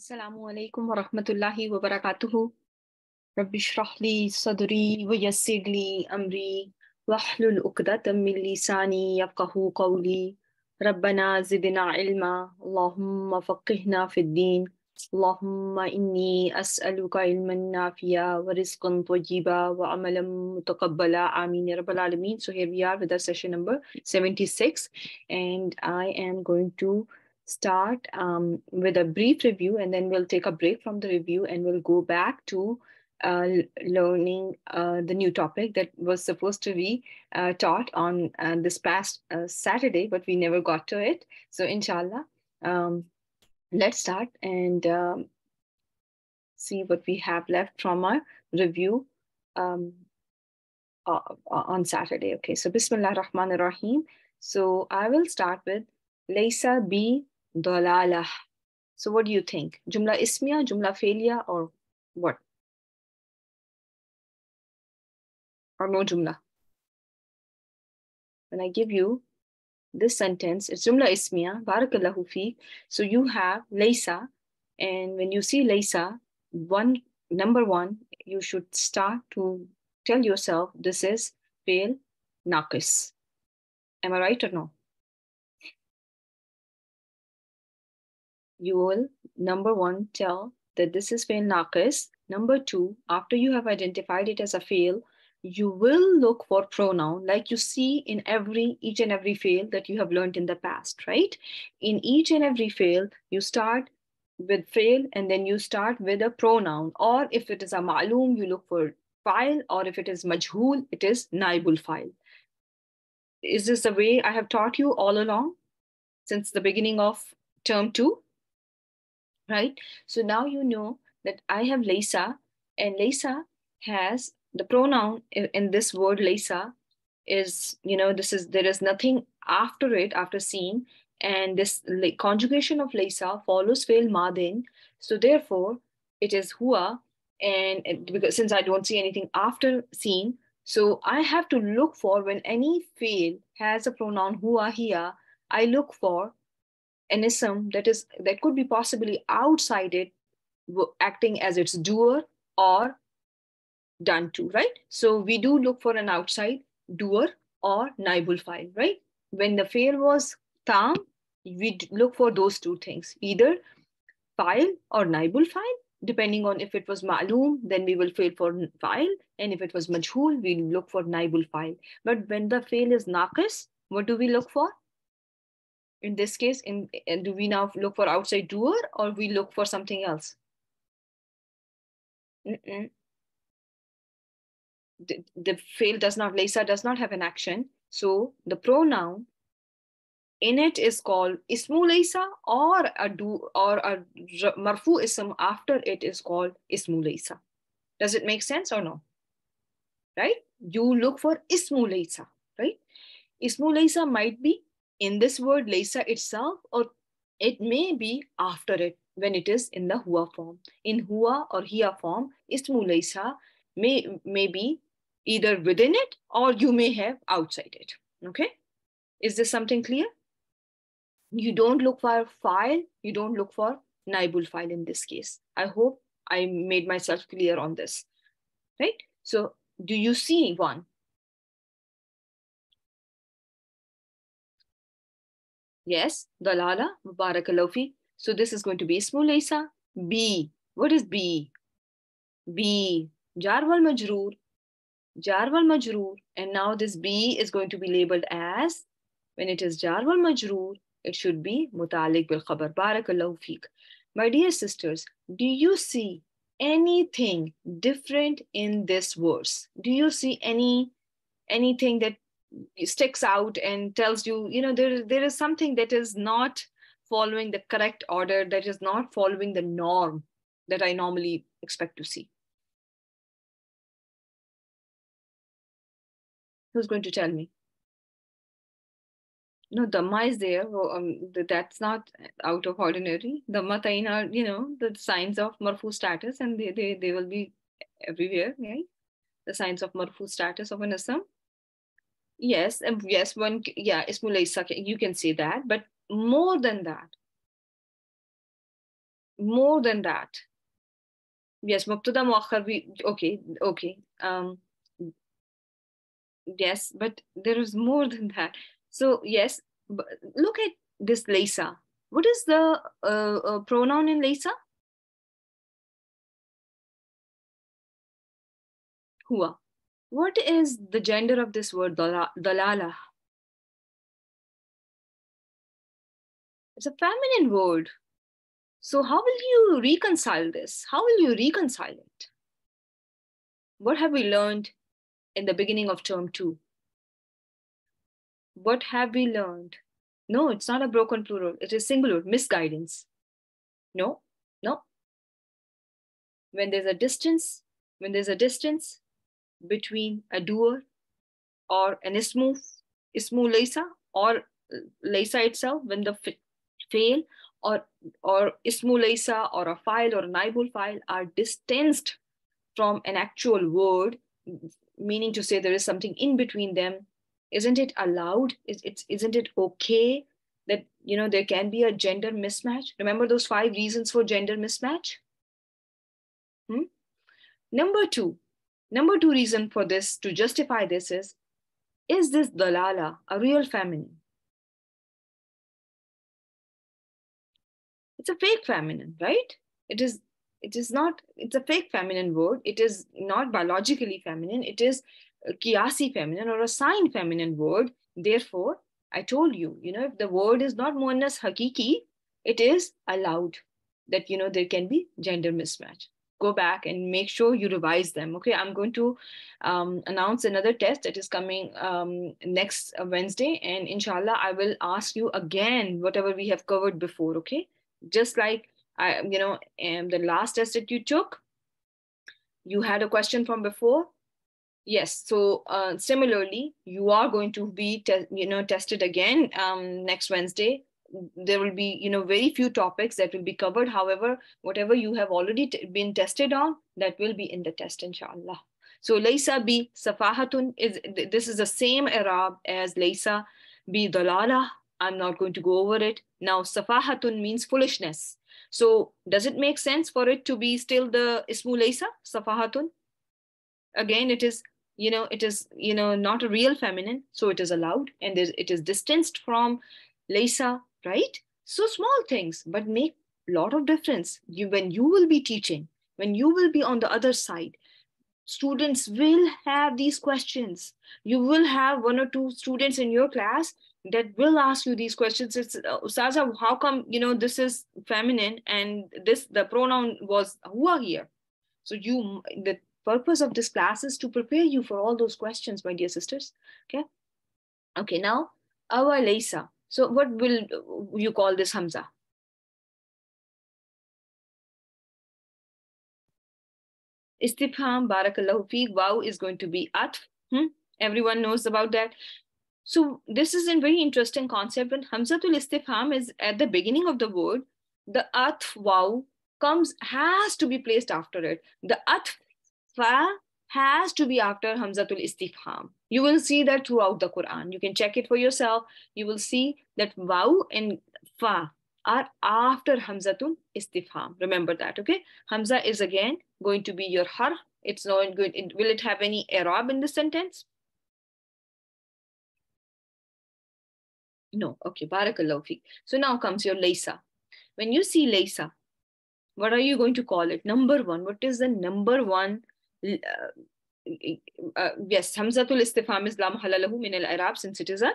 Assalamu alaikum wa rahmatullahi wa barakatuhu. Rabbi shrah li sadri wa yassir li amri wahlul uqdatam min lisani yafqahu qawli. Rabbana zidna ilma. Allahumma faqihna fid din. Allahumma inni as'aluka ilman nafiya wa rizqan tayyiba wa amalan mutaqabbala. Ameen ya Rabbal Alameen. So here we are with our session number 76, and I am going to start with a brief review, and then we'll take a break from the review and we'll go back to learning the new topic that was supposed to be taught on this past Saturday, but we never got to it. So, inshallah, let's start and see what we have left from our review on Saturday. Okay, so Bismillah Rahman Rahim. So, I will start with Laysa bi dalalah. So, what do you think? Jumla ismiya, jumla failure, or what? Or no jumla? When I give you this sentence, it's jumla ismiya, barakallahu fi. So you have laysa, and when you see laysa, number one, you should start to tell yourself this is fail naqis. Am I right or no? You will, number one, tell that this is fail naqis. Number two, after you have identified it as a fail, you will look for pronoun like you see in each and every fail that you have learned in the past, right? In each and every fail, you start with fail and then you start with a pronoun. Or if it is a ma'loom, you look for file, or if it is majhul, it is naibul file. Is this the way I have taught you all along since the beginning of term 2? Right? So now you know that I have Laysa, and Laysa has the pronoun in this word Laysa is, there is nothing after it, after seen, and this conjugation of Laysa follows fail madin. So therefore, it is huwa, and because since I don't see anything after seen, so I have to look for when any fail has a pronoun huwa here, I look for an ism that could be possibly outside it, acting as its doer or done to, right? So we do look for an outside doer or naibul file, right? When the fail was tam, we look for those two things, either file or naibul file. Depending on if it was ma'loom, then we will fail for file, and if it was majhul, we look for naibul file. But when the fail is naqis, what do we look for? In this case, do we now look for outside doer or we look for something else? The fail does not, Laysa does not have an action. So the pronoun in it is called ismu Laysa, or a marfu ism after it is called ismu Laysa. Does it make sense or no? Right? You look for ismu Laysa, right? Ismu Laysa might be in this word Laysa itself, or it may be after it when it is in the huwa form. In huwa or hiya form, ismu Laysa may be either within it or you may have outside it. Okay? Is this something clear? You don't look for file, you don't look for naibul file in this case. I hope I made myself clear on this. Right? So do you see one? Yes, dalala, barakallahu fi. So this is going to be ismu Laysa. B. What is B? B. Jar wal majroor. Jar wal majroor. And now this B is going to be labeled as, when it is jar wal majroor, it should be mutalik bil khabar. Barakallahu fiqh. My dear sisters, do you see anything different in this verse? Do you see anything that sticks out and tells you, there is something that is not following the correct order, that is not following the norm that I normally expect to see? Who's going to tell me? No, Dhamma is there. That's not out of ordinary. Dhamma tain are, the signs of marfu status, and they will be everywhere, right? The signs of marfu status of an ism. Yes, yes, ismu laysa, you can say that, but more than that, More than that. Yes, mubtada muakhar okay, okay. Yes, but there is more than that. So yes, look at this Laysa. What is the pronoun in Laysa? Hua. What is the gender of this word dalala? It's a feminine word. So how will you reconcile this? How will you reconcile it? What have we learned in the beginning of term 2? What have we learned? No, it's not a broken plural. It is singular. Misguidance. No, no. When there's a distance, when there's a distance between a doer or an ismu laysa, or laysa itself, when the fail or ismu laysa or a file or a naibul file are distanced from an actual word, meaning to say there is something in between them, isn't it allowed? Isn't it okay that there can be a gender mismatch? Remember those 5 reasons for gender mismatch? Hmm? Number two, reason for this, to justify this, is this dalala a real feminine? It's a fake feminine, right? It is not, it's a fake feminine word. It is not biologically feminine. It is a qiyasi feminine or a sign feminine word. Therefore, I told you, if the word is not muannas hakiki, it is allowed that there can be gender mismatch. Go back and make sure you revise them. Okay, I'm going to announce another test that is coming next Wednesday, and inshallah I will ask you again whatever we have covered before. Okay, just like the last test that you took, you had a question from before. Yes, so similarly, you are going to be tested again next Wednesday. There will be very few topics that will be covered. However, whatever you have already been tested on, that will be in the test, inshallah. So laysa bi safahatun is, this is the same i'rab as laysa bi dalala. I'm not going to go over it now. Safahatun means foolishness. So does it make sense for it to be still the ismu laysa safahatun? Again, it is not a real feminine, so it is allowed, and it is distanced from laysa, right? So small things but make a lot of difference. When you will be teaching, when you will be on the other side, students will have these questions. You will have 1 or 2 students in your class that will ask you these questions. It's Ustaza, how come this is feminine and this the pronoun was huwa here? So the purpose of this class is to prepare you for all those questions, my dear sisters. Okay. Okay. Now, our Laysa. So what will you call this Hamza? Istifham, barakallahu feek. Wow is going to be atf. Everyone knows about that. So this is a very interesting concept. When Hamzatul Istifham is at the beginning of the word, the atf wow has to be placed after it. The atf fa has to be after Hamzatul Istifham. You will see that throughout the Quran. You can check it for yourself. You will see that waw and fa are after Hamzatul Istifham. Remember that, okay? Hamza is again going to be your harf. It's not good. Will it have any i'rab in the sentence? No. Okay. Barakallahu feek. So now comes your laysa. When you see laysa, what are you going to call it? Number one. What is the number one? Yes, Hamzatul Istifham is la mahalla min al-i'rab, since it is a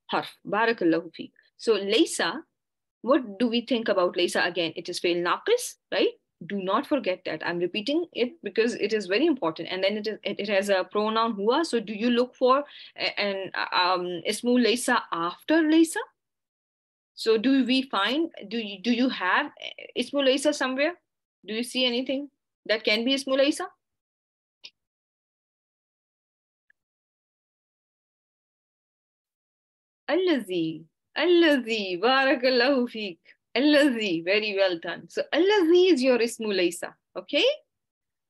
harf. Barakallahu feek. So laysa, what do we think about laysa? Again, it is fail naqis, right? Do not forget that. I'm repeating it because it is very important. And then it has a pronoun huwa. So do you look for an ismu laysa after laysa? So do we find, do you have ismu laysa somewhere? Do you see anything that can be ismu laysa? Allazi, Allazi, barakallahu feek. Allazi, very well done. So Allazi is your ismu laysa, okay?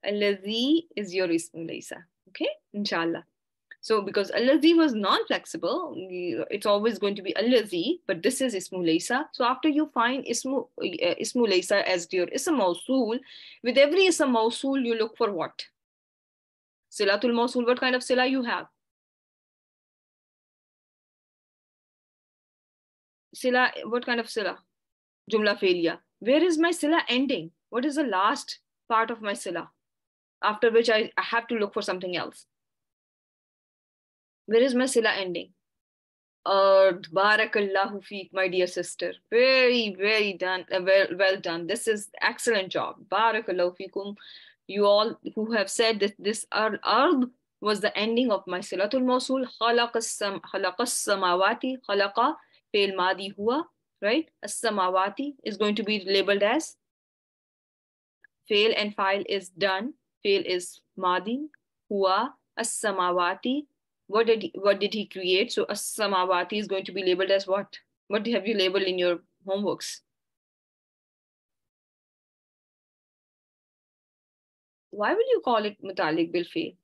Allazi is your ismu laysa, okay? Inshallah. So because allazi was non-flexible, it's always going to be allazi, but this is ismu laysa. So after you find ismu laysa as your ism mawsul, with every ism mawsul, you look for what? Silatul mawsul, what kind of sila you have? Sila, what kind of sila? Jumla failure. Where is my sila ending? What is the last part of my sila? After which I have to look for something else. Where is my sila ending? Barakallahu feek, my dear sister. Very, very done. Well done. This is excellent job. Barakallahu feekum. You all who have said that this ard was the ending of my silatul mawsul. Khalaqas samawati. Khalaqa fail madi huwa. Right? As samawati is going to be labeled as fail, and file is done. Fail is madi. Huwa as samawati. What did he create? So as-samawati is going to be labeled as what? What have you labeled in your homeworks? Why will you call it mutalik bil fi'l?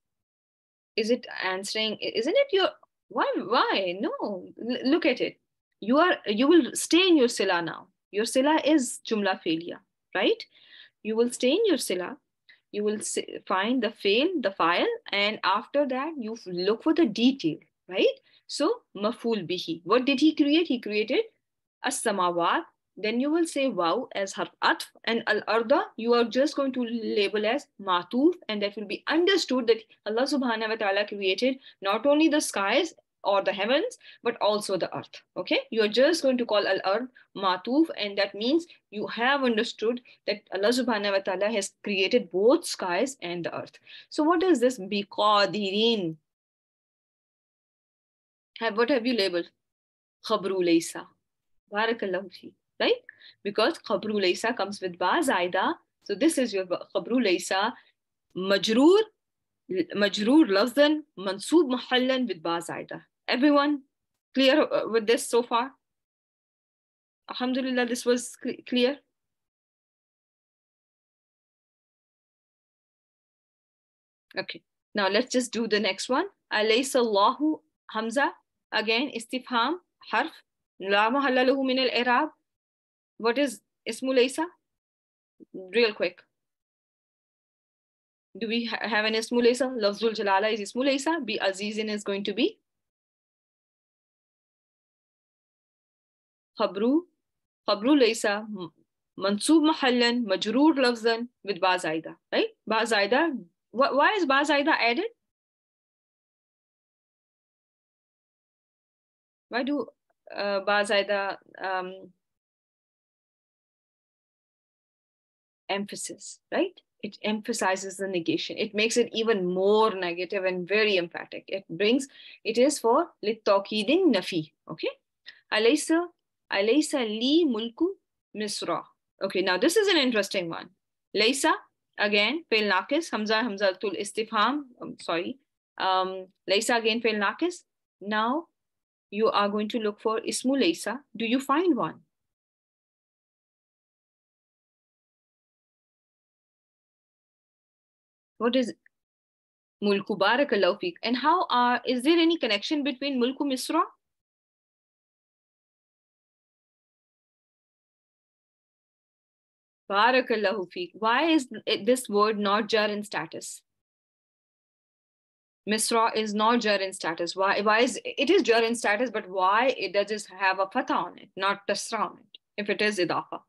Is it answering? Isn't it your why? No. Look at it. You will stay in your sila now. Your sila is jumla failure, right? You will stay in your sila. You will find the fail, the file, and after that you look for the detail, right? So maful bihi. What did he create? He created as-samawat. Then you will say wow as harf atf, and al-arda you are just going to label as matuf, and that will be understood that Allah subhanahu wa ta'ala created not only the skies or the heavens, but also the earth. Okay, you are just going to call al-ard matuf, and that means you have understood that Allah subhanahu wa ta'ala has created both skies and the earth. So what is this biqadirin? What have you labeled? Khabru laysa. Barakallahu fi. Right? Because khabru laysa comes with ba zaida. So this is your khabru laysa. Majroor lafzan, mansoob mahallan with ba zaida. Everyone clear with this so far? Alhamdulillah, this was clear. Okay, now let's just do the next one. Alaysa Allahu Hamza. Again, istifham, harf, la mahalla lahu min al-i'rab. What is ismu laysa? Real quick. Do we have an ismu laysa? Lafzul jalala is ismu laysa. Bi azizin is going to be khabru laysa, mansoob mahallan, majroor lafzan with ba zaida, right? Ba zaida. Why is ba zaida added? Why do ba zaida emphasis, right? It emphasizes the negation. It makes it even more negative and very emphatic. It is for litawkidin nafi. Okay. Alaysa li mulku misra. Okay, now this is an interesting one. Laysa, again, fail naqis, hamzatul istifham. Sorry. Laysa again, fail naqis. Now you are going to look for ismu laysa. Do you find one? What is mulku? Barakallahu feek. And is there any connection between mulku misra? Barakallahu feek. Why is this word not jar in status? Misra is not jar in status. Why is it is jar in status, but why it does have a fatha on it, not tasra on it, if it is idafa?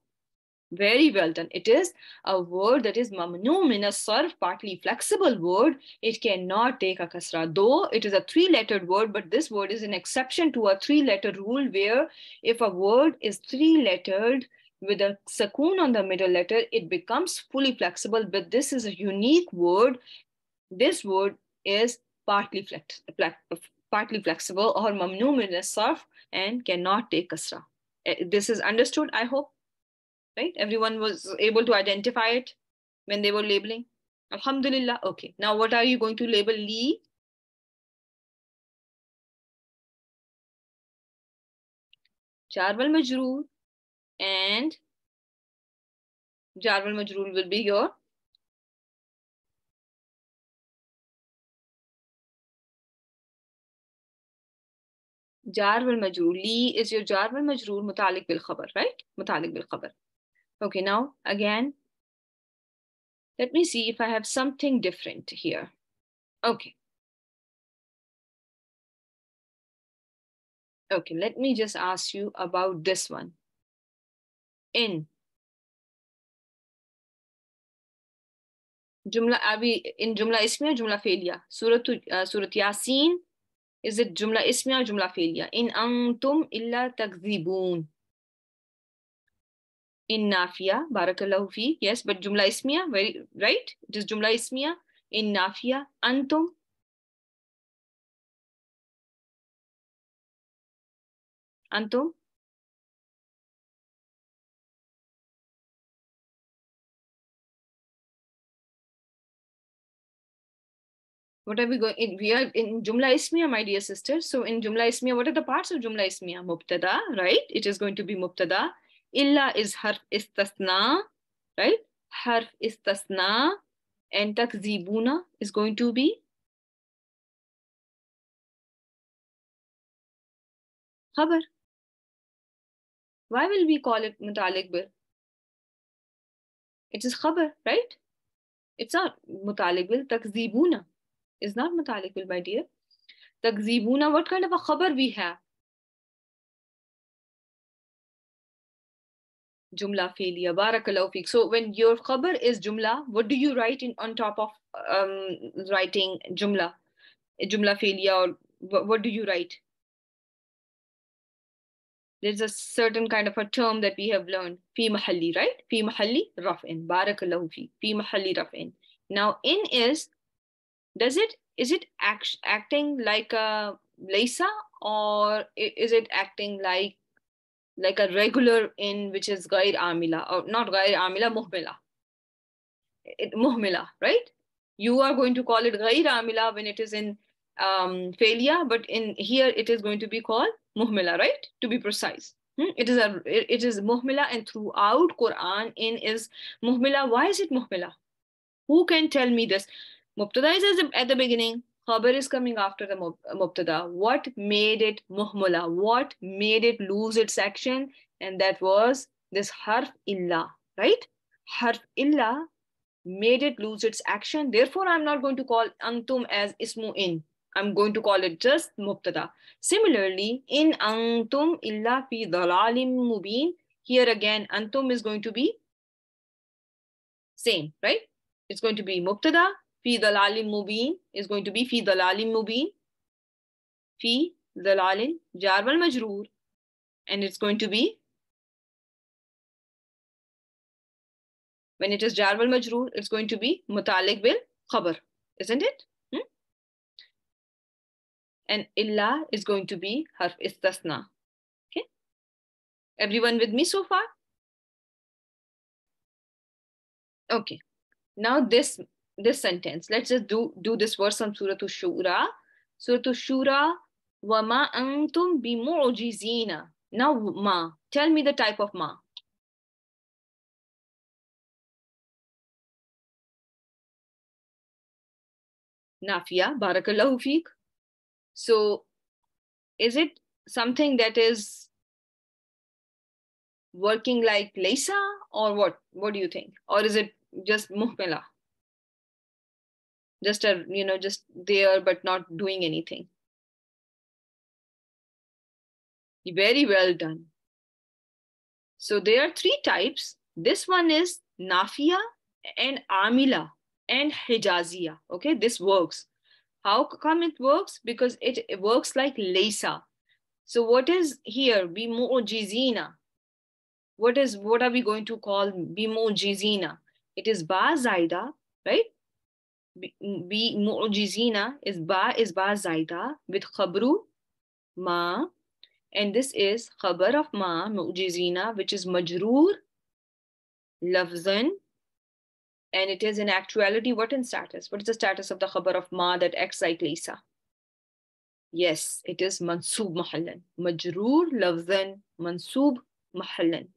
Very well done. It is a word that is mamnu min as-sarf, partly flexible word. It cannot take a kasra, though it is a three-lettered word, but this word is an exception to a three-letter rule where if a word is three-lettered with a sakoon on the middle letter, it becomes fully flexible, but this is a unique word. This word is partly flexible or mamnu min as-sarf and cannot take kasra. This is understood, I hope. Right? Everyone was able to identify it when they were labeling. Alhamdulillah. Okay. Now what are you going to label li? Jar wal majroor, and jar wal majroor will be your jar wal majroor. Li is your jar wal majroor mutalik bil khabar, right? Mutalik bil khabar. Okay, now again, let me see if I have something different here. Okay. Okay, let me just ask you about this one. In Jumla Abi, in Jumla Ismiya, Jumla Failia. Surat Yasin, is it Jumla Ismiya or Jumla Failia? In Antum illa takzibun. In Nafiya, Barakallahu fi. Yes, but Jumla Ismiya, very right? It is Jumla Ismiya. In Nafiya, Antum. Antum. What are we going in? We are in Jumla Ismiya, my dear sisters. So in Jumla Ismiya, what are the parts of Jumla Ismiya? Mubtada, right? It is going to be Mubtada. Illa is harf istasna, right? Harf istasna. And takzibuna is going to be khabar. Why will we call it mutalik bil? It is khabar, right? It's not mutalik bil. Takzibuna is not mutalik bil, my dear. Takzibuna, what kind of a khabar we have? Jumla failure. Barakallahu feek. So when your khabar is jumla, what do you write in on top of writing jumla? Jumla failure, or what do you write? There's a certain kind of a term that we have learned. Fi mahalli, right? Fi mahalli raf'in. Barakallahu feek. Fi mahalli raf'in. Now in is, is it acting like a laysa, or is it acting like a regular in, which is ghair amila, or not ghair amila, muhmila. Muhmila, right? You are going to call it ghair amila when it is in failure, but in here it is going to be called muhmila, right? To be precise. It is muhmila, and throughout Quran in is muhmila. Why is it muhmila? Who can tell me this? Mubtada is at the beginning. Khabar is coming after the mubtada. What made it muhmala? What made it lose its action? And that was this harf illa, right? Harf illa made it lose its action. Therefore, I'm not going to call antum as ismu in. I'm going to call it just mubtada. Similarly, in antum illa fi dalalim mubin, here again, antum is going to be same, right? It's going to be mubtada. Fi dalalim mubin is going to be fi dalalim mubin. Fi dalalin jar wal majroor. And it's going to be, when it is jar wal majroor, it's going to be mutalik bil khabar, isn't it? And illa is going to be harf istasna. Okay, everyone with me so far? Okay, now this sentence, let's just do this verse on Surah Ash-Shura. Surah Ash-Shura, wa ma antum bimu'jizina. Now ma, tell me the type of ma. Nafiya, barakallahu feek. So is it something that is working like laysa, or what? What do you think? Or is it just muhmila? Just just there but not doing anything. Very well done. So there are three types. This one is nafiya and amila and hijaziya. Okay, this works. How come it works? Because it works like laysa. So what is here? Bimu'jizina. What are we going to call bimu'jizina? It is ba zaida, right? Bimu'jizina is ba zaida with khabru ma, and this is khabar of ma mu'jizina, which is majroor lafzan, and it is in actuality what in status? What is the status of the khabar of ma that acts like laysa? Yes, it is mansoob mahallan. Majroor lafzan, mansoob mahallan.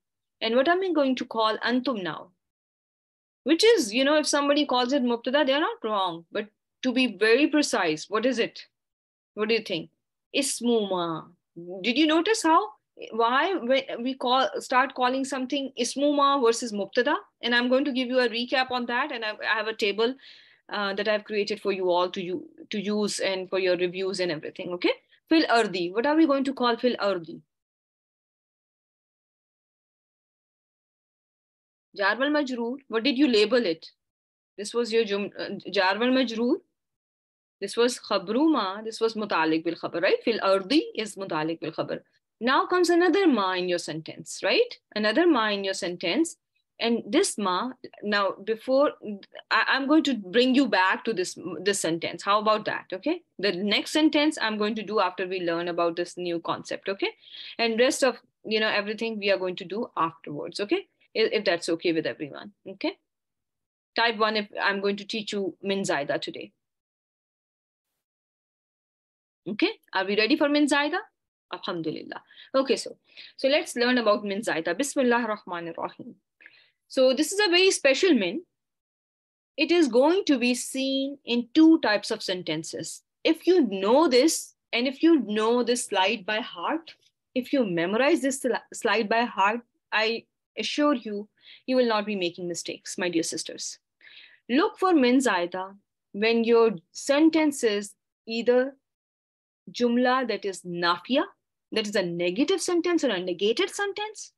And what am I going to call antum now? Which is, if somebody calls it mubtada, they're not wrong. But to be very precise, what is it? What do you think? Ismu ma. Did you notice why when we start calling something ismuma versus mubtada? And I'm going to give you a recap on that. And I have a table that I've created for you all to use and for your reviews and everything. Okay. Fil ardi. What are we going to call fil ardi? Jar wal majroor. What did you label it? This was your jar wal majroor. This was khabruma. This was mutalik bil khabar, right? Fil ardi is mutalik bil khabar. Now comes another ma in your sentence, right? Another ma in your sentence. And this ma, now before, I'm going to bring you back to this sentence. How about that, okay? The next sentence I'm going to do after we learn about this new concept, okay? And rest of, everything we are going to do afterwards, okay? If that's okay with everyone, okay? Type 1 if I'm going to teach you min zaida today. Okay, are we ready for min zaida? Alhamdulillah. Okay, so let's learn about min zaida. Bismillah ar-Rahman ar-Rahim. So this is a very special min. It is going to be seen in two types of sentences. If you know this, and if you know this slide by heart, if you memorize this slide by heart, I assure you, you will not be making mistakes, my dear sisters. Look for min zaida when your sentence is either jumla that is nafiya, that is a negative sentence or a negated sentence.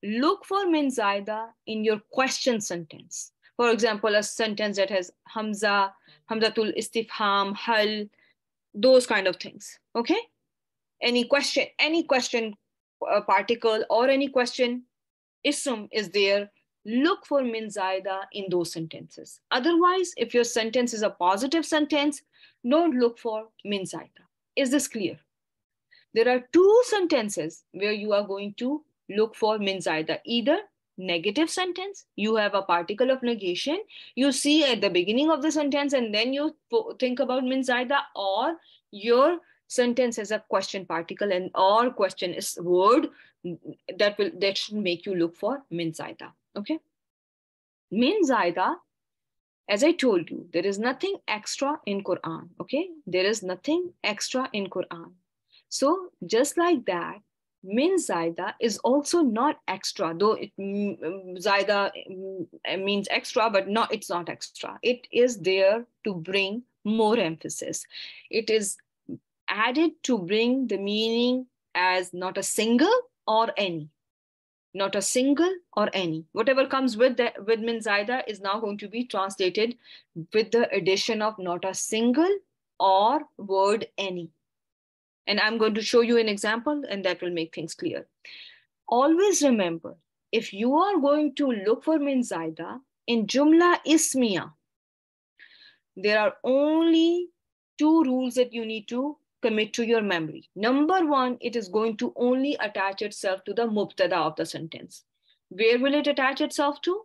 Look for min zaida in your question sentence. For example, a sentence that has hamza, hamzatul istifham, hal, those kind of things. Okay? Any question particle or any question ism is there. Look for min zaida in those sentences. Otherwise, if your sentence is a positive sentence, don't look for min zaida. Is this clear? There are two sentences where you are going to look for min zaida. Either negative sentence, you have a particle of negation, you see at the beginning of the sentence and then you think about min zaida, or your sentence has a question particle and or question is word that should make you look for min zaida. Okay? Min zaida, as I told you, there is nothing extra in Quran. Okay? There is nothing extra in Quran. So just like that, min zaida is also not extra, though zaida means extra, but no, it's not extra. It is there to bring more emphasis. It is added to bring the meaning as not a single or any. Not a single or any. Whatever comes with min zaida is now going to be translated with the addition of not a single or word any. And I'm going to show you an example and that will make things clear. Always remember, if you are going to look for min zaida in jumla ismiya, there are only two rules that you need to commit to your memory. Number one, it is going to only attach itself to the mubtada of the sentence. Where will it attach itself to?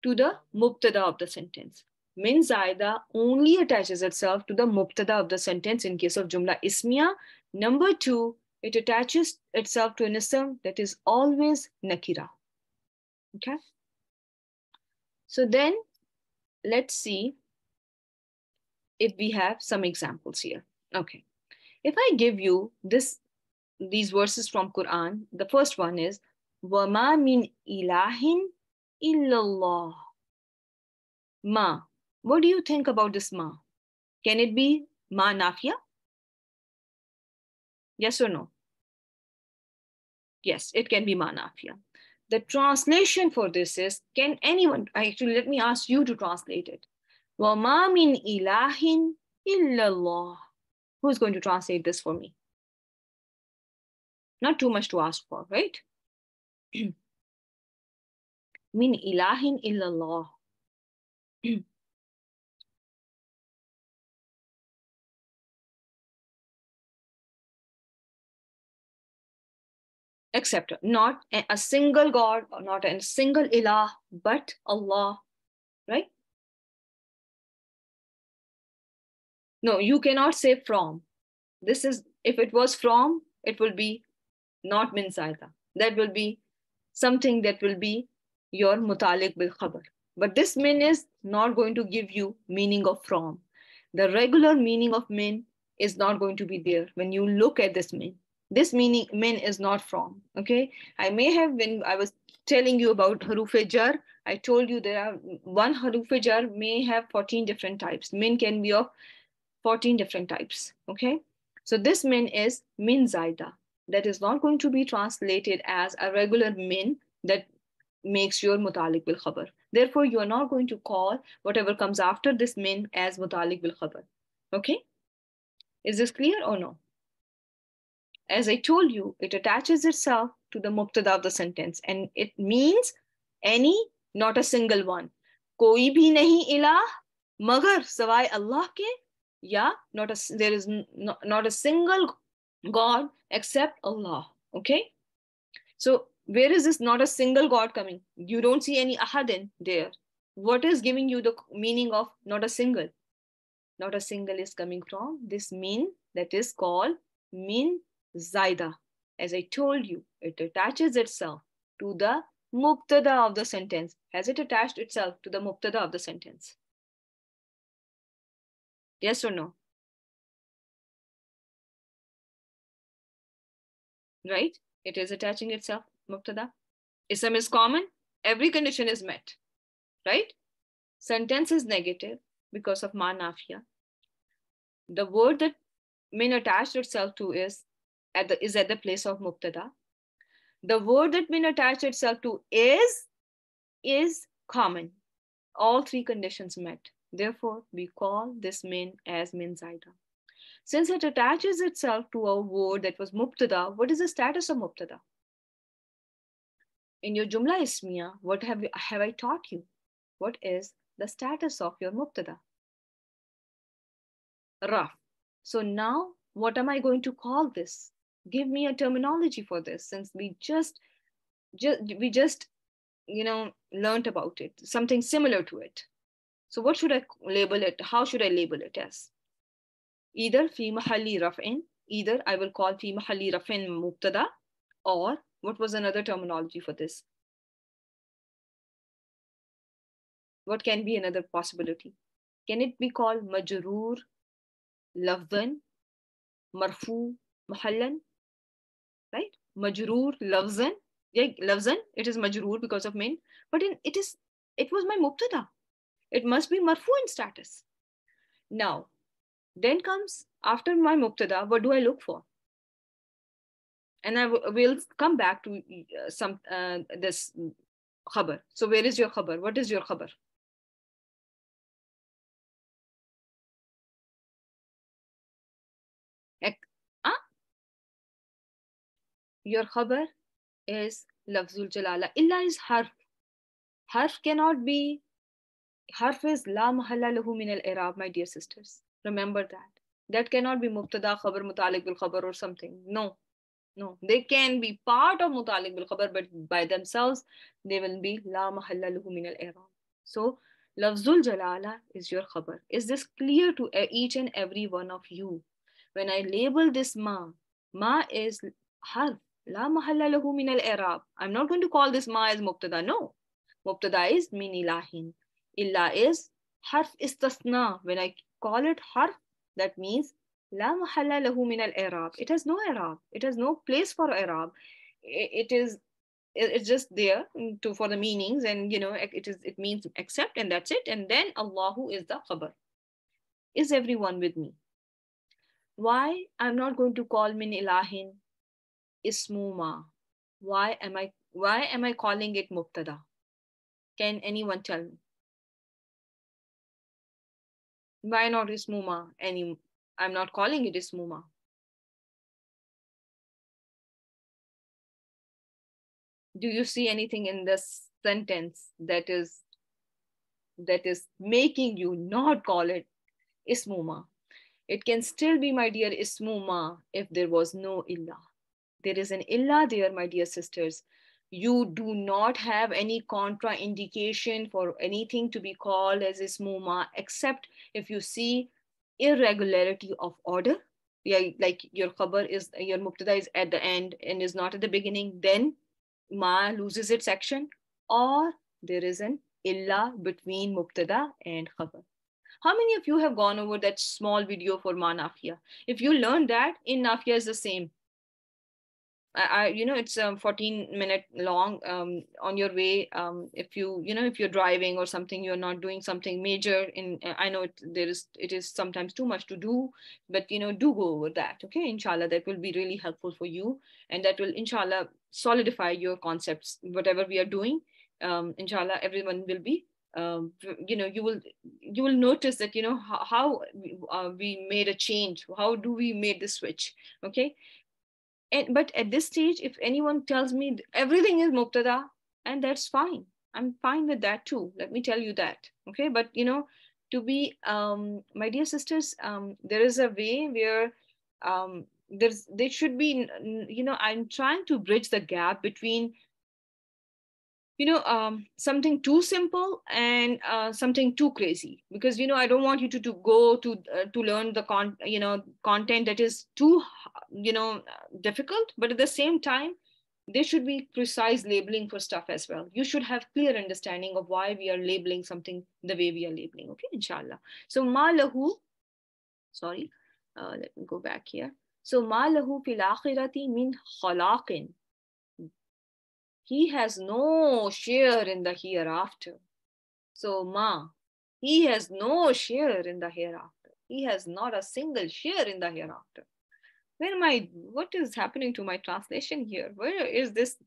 To the mubtada of the sentence. Min zaida only attaches itself to the mubtada of the sentence in case of jumla ismiya. Number two, it attaches itself to an ism that is always nakira. Okay? So then let's see if we have some examples here. Okay. If I give you these verses from Quran, the first one is وَمَا مِنْ إِلَهٍ إِلَّا اللَّهِ. Ma. What do you think about this ma? Can it be ma nafiya? Yes or no? Yes, it can be ma nafiya. The translation for this is, can anyone, actually let me ask you to translate it. وَمَا مِنْ إِلَهٍ إِلَّا اللَّهِ. Who's going to translate this for me? Not too much to ask for, right? Min ilahin illallah. Except not a single God or not a single ilah, but Allah, right? No, you cannot say from. This is, if it was from, it will be not min zaida. That will be something that will be your mutalik bil khabar. But this min is not going to give you meaning of from. The regular meaning of min is not going to be there when you look at this min. This meaning min is not from. Okay. I may have, when I was telling you about haruf jar, I told you there are one haruf jar may have 14 different types. Min can be of 14 different types. Okay. So this min is min zaida. That is not going to be translated as a regular min that makes your mutalik bil khabar. Therefore, you are not going to call whatever comes after this min as mutalik bil khabar. Okay. Is this clear or no? As I told you, it attaches itself to the mubtada of the sentence and it means any, not a single one. Koi bhi nahi ilah magar sawai Allah ke, ya not a, there is not a single God except Allah. Okay. So where is this not a single God coming? You don't see any ahadin there. What is giving you the meaning of not a single? Not a single is coming from this min that is called min zaida. As I told you, it attaches itself to the mubtada of the sentence. Has it attached itself to the mubtada of the sentence? Yes or no? Right? It is attaching itself, mubtada. Ism is common. Every condition is met. Right? Sentence is negative because of ma nafiya. The word that min attached itself to is at the place of mubtada. The word that min attached itself to is common. All three conditions met. Therefore, we call this min as min zaida. Since it attaches itself to a word that was mubtada, what is the status of mubtada? In your jumla ismiya, what have I taught you? What is the status of your mubtada? Raf. So now, what am I going to call this? Give me a terminology for this, since we just learned about it, something similar to it. So what should I label it? How should I label it as? Either fi mahalli raf'in, either I will call fi mahalli raf'in mubtada, or what was another terminology for this? What can be another possibility? Can it be called majroor lafzan, marfu mahallan? Right? Majroor lafzan. Yeah, lafzan, it is majroor because of min, but it was my mubtada. It must be marfu in status. Now, then comes after my mubtada, what do I look for? And I will come back to this khabar. So where is your khabar? What is your khabar? Your khabar is lafzul jalala. Illa is harf. Harf cannot be, harf is la mahalla lahu min al-i'rab, my dear sisters. Remember that. That cannot be mubtada, khabar, mutalik bil khabar or something. No. No, they can be part of mutalik bil khabar, but by themselves, they will be la mahalla lahu min al-i'rab. So, lafzul jalala is your khabar. Is this clear to each and every one of you? When I label this ma is harf. La mahalla lahu min al-i'rab. I'm not going to call this ma as mubtada. No. Mubtada is min ilahin. Illa is harf istasna. When I call it harf, that means la mahalla lahu min al-i'rab. It has no i'rab. It has no place for i'rab. It's just there for the meanings, and it means accept, and that's it. And then Allahu is the khabar. Is everyone with me? Why I'm not going to call min ilahin ismuma? Why am I calling it mubtada? Can anyone tell me? Why not ismuma? I'm not calling it ismuma. Do you see anything in this sentence that is making you not call it ismuma? It can still be, my dear, ismuma if there was no illa. There is an illa there, my dear sisters. You do not have any contraindication for anything to be called as ismuma, except if you see irregularity of order. Yeah, like your mubtada is at the end and is not at the beginning, then ma loses its action, or there is an illa between mubtada and khabar. How many of you have gone over that small video for Ma Nafia? If you learn that, in Nafia is the same. It's 14-minute long. On your way, if if you're driving or something, you're not doing something major. I know it is sometimes too much to do, but do go over that. Okay, inshallah, that will be really helpful for you, and that will inshallah solidify your concepts. Whatever we are doing, inshallah, everyone will be. You will notice that how we made a change. How do we made the switch? Okay, but at this stage, if anyone tells me everything is mubtada, and that's fine, I'm fine with that too, let me tell you that. Okay, but to be my dear sisters, there is a way where there should be, I'm trying to bridge the gap between something too simple and something too crazy, because I don't want you to go to learn the content that is too difficult, but at the same time there should be precise labeling for stuff as well. You should have clear understanding of why we are labeling something the way we are labeling. Okay, inshallah. So ma lahu, sorry, let me go back here. So ma lahu fil akhirati min khalaqin, he has no share in the hereafter. So, Ma, he has no share in the hereafter. He has not a single share in the hereafter. What is happening to my translation here? Where is this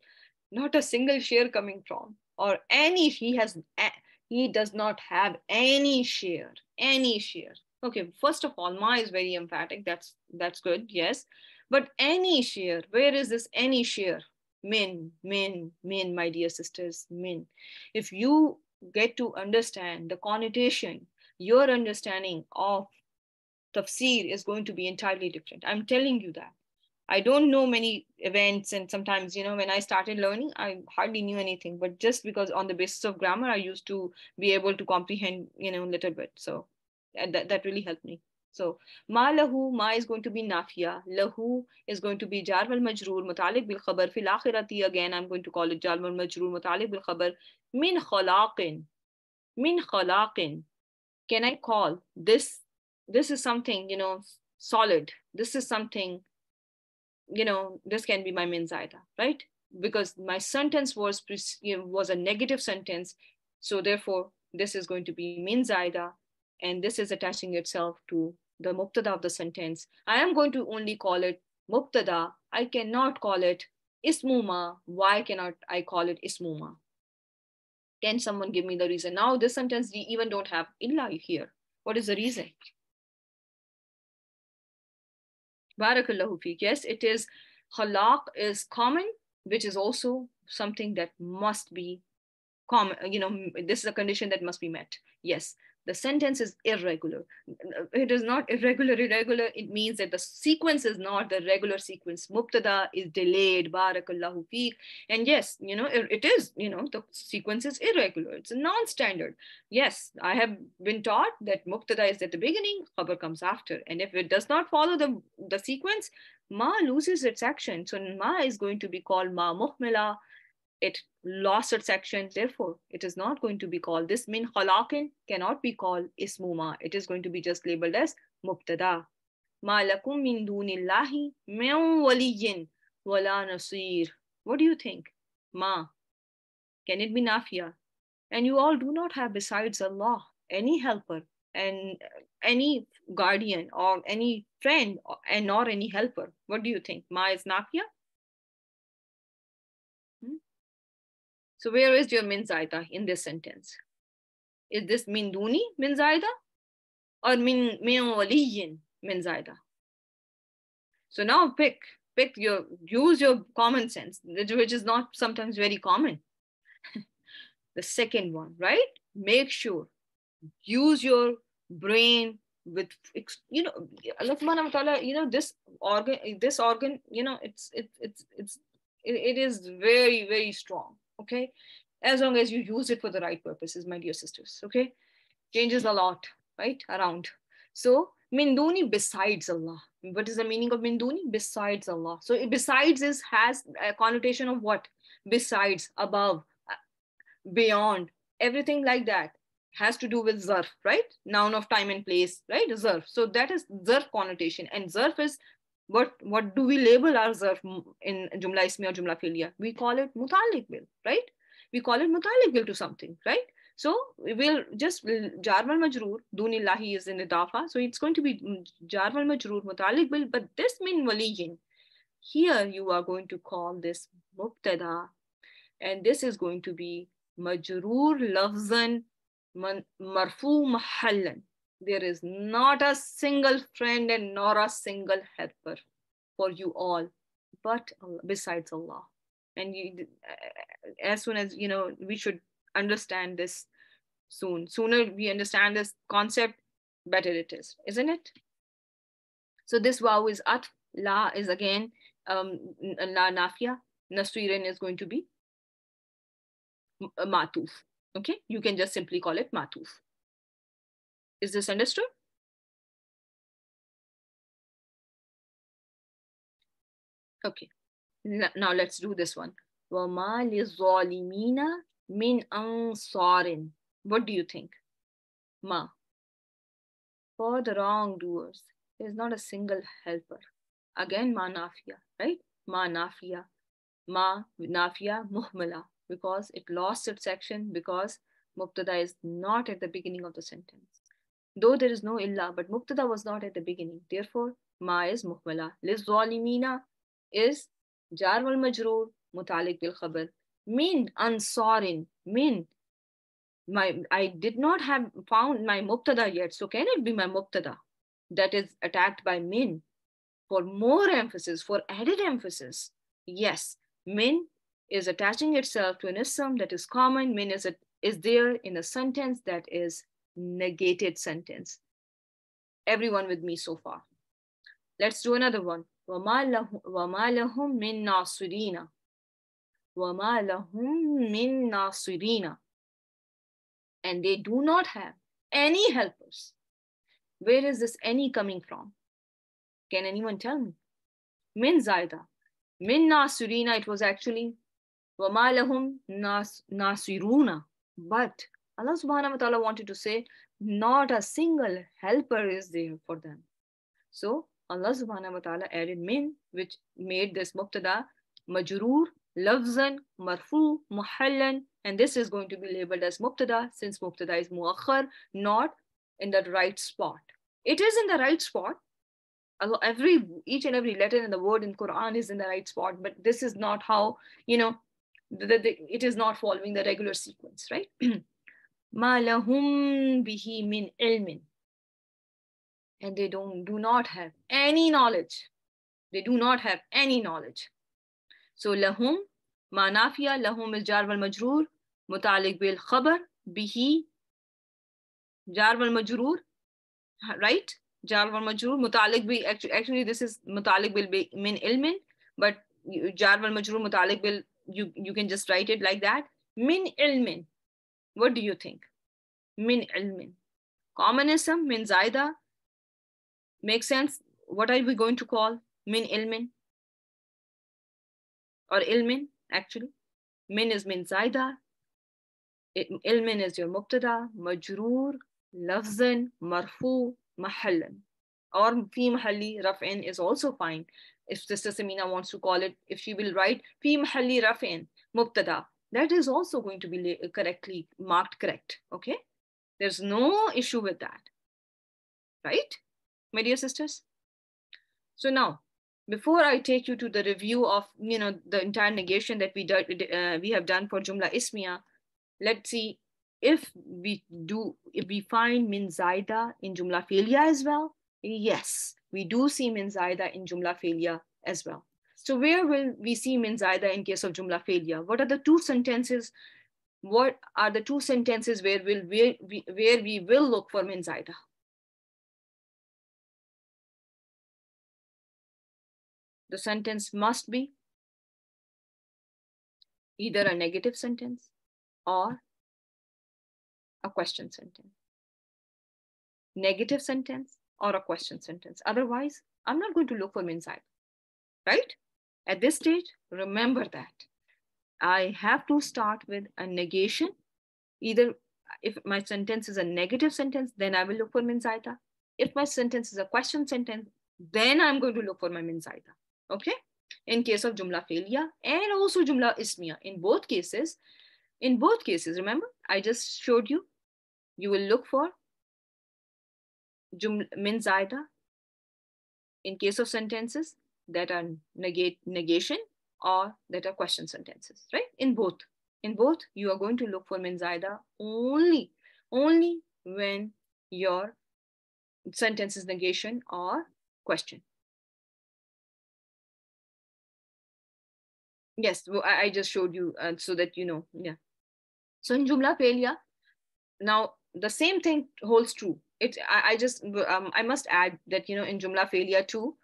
not a single share coming from? Or he does not have any share, any share. Okay, first of all, Ma is very emphatic. That's good, yes. But any share, where is this any share? Min, my dear sisters, min. If you get to understand the connotation, your understanding of tafsir is going to be entirely different. I'm telling you that. I don't know many events, and sometimes, when I started learning, I hardly knew anything. But just because on the basis of grammar, I used to be able to comprehend, a little bit. So that really helped me. So ma lahu, ma is going to be nafiya. Lahu is going to be jar wal majroor mutaliq bil khabar. Fil akhirati, again I'm going to call it jar wal majroor mutaliq bil khabar. Min khalaqin. Min khalaqin. Can I call this? This is something, solid. This is something, this can be my min zaida, right? Because my sentence was a negative sentence. So therefore, this is going to be min zaida, and this is attaching itself to the mubtada of the sentence. I am going to only call it mubtada. I cannot call it ismuma. Why cannot I call it ismuma? Can someone give me the reason? Now this sentence, we even don't have illa here. What is the reason? Barakallahu feek. Yes, it is. Khalaq is common, which is also something that must be common. This is a condition that must be met. Yes, the sentence is irregular. It is not irregular. It means that the sequence is not the regular sequence. Mubtada is delayed. Barakallahu feek. And yes, it is, the sequence is irregular. It's a non-standard. Yes, I have been taught that mubtada is at the beginning, khabar comes after. And if it does not follow the sequence, ma loses its action. So ma is going to be called ma muhmila. It lost its action, therefore it is not going to be called this. Min khalaqin cannot be called ismuma. It is going to be just labeled as mubtada. Ma lakum min dunillahi min waliyyin wala nasir. What do you think? Ma, can it be nafiya? And you all do not have besides Allah any helper and any guardian or any friend and nor any helper. What do you think? Ma is nafiya? So where is your min zaida in this sentence? Is this min duni min zaida or min waliyin min zaida? So now use your common sense, which is not sometimes very common. The second one, right? Make sure, use your brain with, Allah subhanahu wa ta'ala, this organ, it is very, very strong. Okay, as long as you use it for the right purposes, my dear sisters. Okay, changes a lot, right, around. So min duni, besides Allah. What is the meaning of min duni? Besides Allah. So besides has a connotation of what? Besides, above, beyond, everything like that has to do with zarf, right? Noun of time and place, right? Zarf. So that is zarf connotation. And zarf is what do we label our zarf in Jumla Ismiya or Jumla Fi'liya? We call it mutalik bil, right? We call it mutalik bil to something, right? So we will just jar wal majroor, dunillahi is in idafa. So it's going to be jar wal majroor, mutalik bil, but this min waliyin. Here you are going to call this mubtada, and this is going to be majroor lafzan marfu mahallan. There is not a single friend and nor a single helper for you all, but Allah, besides Allah. And you, as soon as you know, we should understand this soon. Sooner we understand this concept, better it is, isn't it? So this waw is at, la is again la nafia, nasirin is going to be matuf. Okay, you can just simply call it matuf. Is this understood? Okay, now let's do this one. وَمَا لِلظَّالِمِينَ مِنْ أَنصَارٍ. What do you think? Ma. For the wrongdoers, there's not a single helper. Again, ma nafiya, right? Ma nafiya. Ma nafiya muhmala, because it lost its action, because mubtada is not at the beginning of the sentence. Though there is no illa, but mubtada was not at the beginning. Therefore, ma is muhmala. Liz-zalimina is jar wal majroor, mutalik bil khabar. Min ansarin, min. I did not have found my mubtada yet, so can it be my mubtada that is attacked by min for more emphasis, for added emphasis? Yes, min is attaching itself to an ism that is common. Min is there in a sentence that is negated sentence. Everyone with me so far? Let's do another one. وَمَا لَهُم مِّن نَاصِرِينَ. وَمَا لَهُم مِّن نَاصِرِينَ. And they do not have any helpers. Where is this any coming from? Can anyone tell me? Min zaida. Min nasirina, it was actually وَمَا لَهُمْ nasiruna. But Allah subhanahu wa ta'ala wanted to say, not a single helper is there for them. So Allah subhanahu wa ta'ala added min, which made this mubtada majroor, lafzan, marfu, muhallan, and this is going to be labeled as mubtada since mubtada is muakhar, not in the right spot. It is in the right spot. Each and every letter in the word in Quran is in the right spot, but this is not how, you know, it is not following the regular sequence, right? Ma lahum bihi min ilmin. And they do not have any knowledge. They do not have any knowledge. So lahum, ma nafiya, lahum is jar wal majroor, mutalik bil khabar, bihi, jar wal majroor, right? Jar wal majroor, mutalik bi, actually this is mutalik bil min ilmin, but jar wal majroor, mutalik bil, you can just write it like that. Min ilmin. What do you think? Min ilmin. Common ism, min zaida. Makes sense? What are we going to call min ilmin? Or ilmin, actually. Min is min zaida. Ilmin is your mubtada, majroor, lafzan, marfu, mahallan. Or fi mahalli raf'in is also fine. If Sister Samina wants to call it, if she will write fi mahalli raf'in, mubtada, that is also going to be correctly marked correct. Okay? There's no issue with that. Right? My dear sisters? So now, before I take you to the review of, you know, the entire negation that we have done for Jumla Ismiya, let's see if we find min zaida in Jumla Fi'liya as well. Yes, we do see min zaida in Jumla Fi'liya as well. So where will we see min zaida in case of Jumla Fi'liya? What are the two sentences? What are the two sentences where we will look for min zaida? The sentence must be either a negative sentence or a question sentence. Negative sentence or a question sentence. Otherwise, I'm not going to look for min zaida, right? At this stage, remember that I have to start with a negation. Either if my sentence is a negative sentence, then I will look for min zaida. If my sentence is a question sentence, then I'm going to look for my min zaida. Okay? In case of jumla felia and also jumla ismiya, in both cases, remember, I just showed you, you will look for min zaida in case of sentences that are negation or that are question sentences, right? In both, you are going to look for min zaida only when your sentence is negation or question. Yes, well, I just showed you so that you know. Yeah. So in jumla felia, now the same thing holds true. I just I must add that, you know, in jumla felia too,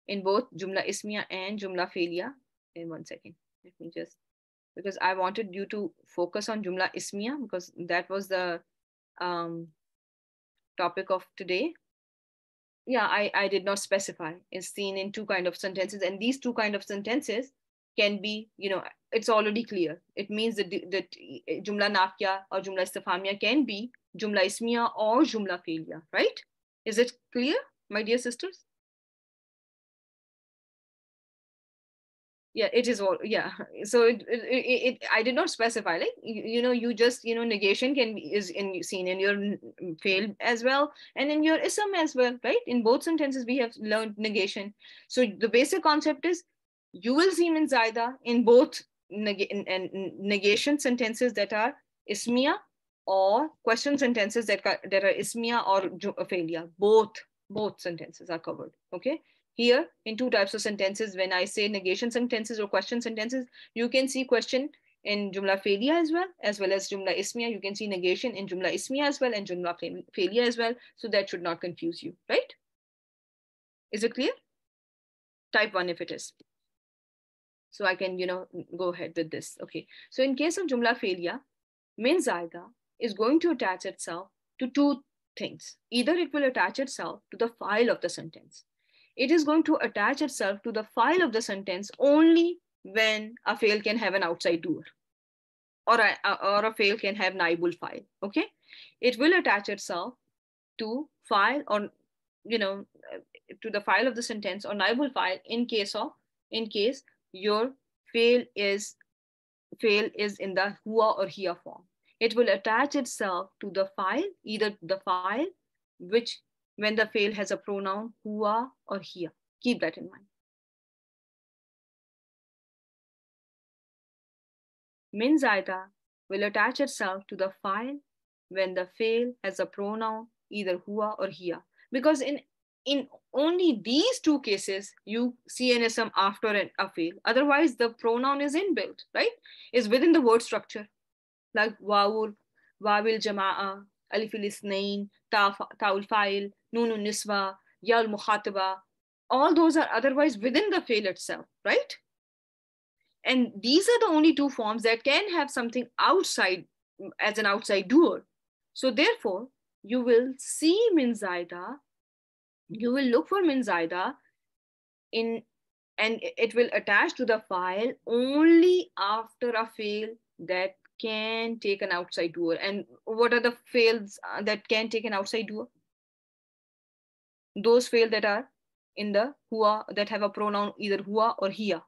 in both jumla ismiya and jumla felia. In 1 second, let me just, because I wanted you to focus on jumla ismiya because that was the um, topic of today. Yeah, I did not specify. It's seen in two kind of sentences, and these two kind of sentences can be, you know, it's already clear. It means that jumla nafiya or jumla istifhamia can be jumla ismiya or jumla felia, right? Is it clear, my dear sisters? Yeah, it is all, yeah. So I did not specify, like, you know, you just, you know, negation can be is in seen in your fail as well and in your ism as well, right? In both sentences we have learned negation. So the basic concept is you will see min zaida in both negation sentences that are ismiya or question sentences that are ismiya or failure. Both sentences are covered. Okay. Here, in two types of sentences, when I say negation sentences or question sentences, you can see question in jumla felia as well as jumla ismiya. You can see negation in jumla ismiya as well and jumla felia as well. So that should not confuse you, right? Is it clear? Type 1 if it is. So I can, you know, go ahead with this. Okay. So in case of jumla felia, min zaida is going to attach itself to two things. Either it will attach itself to the file of the sentence. It is going to attach itself to the file of the sentence only when a fail can have an outside doer or a fail can have naibul file. Okay. It will attach itself to file or, you know, to the file of the sentence or naibul file in case your fail is in the hua or hiya form. It will attach itself to the file, either the file which when the fail has a pronoun hua or hiya. Keep that in mind. Min zaida will attach itself to the file when the fail has a pronoun either hua or hiya. Because in only these two cases you see an ism after a fail. Otherwise, the pronoun is inbuilt, right? Is within the word structure. Like wawul, wawil jama'a, alifil isnain, ta'ul fa'il, nunun niswa, yal mukhatiba. All those are otherwise within the fail itself, right? And these are the only two forms that can have something outside as an outside doer. So therefore, you will see min zaida, you will look for min zaida in, and it will attach to the file only after a fail that can take an outside doer. And what are the fails that can take an outside doer? Those fail that are in the hua, that have a pronoun either hua or hiya,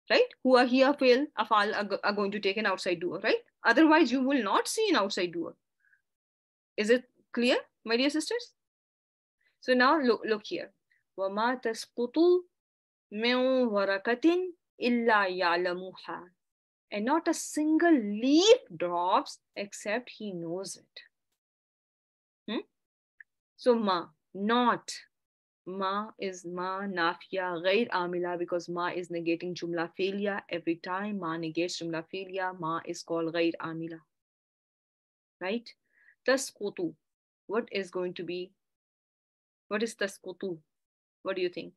right? Hua, hiya, fail, afal are going to take an outside doer, right? Otherwise, you will not see an outside doer. Is it clear, my dear sisters? So now look here. وَمَا تَسْقُطُ مِنْ وَرَقَةٍ إِلَّا يَعْلَمُهَا. And not a single leaf drops except he knows it. So ma, not. Ma is ma nafiya ghair amila because ma is negating jumla felia. Every time ma negates jumla felia, ma is called ghair amila. Right? Tasqutu. What is going to be? What is tasqutu? What do you think?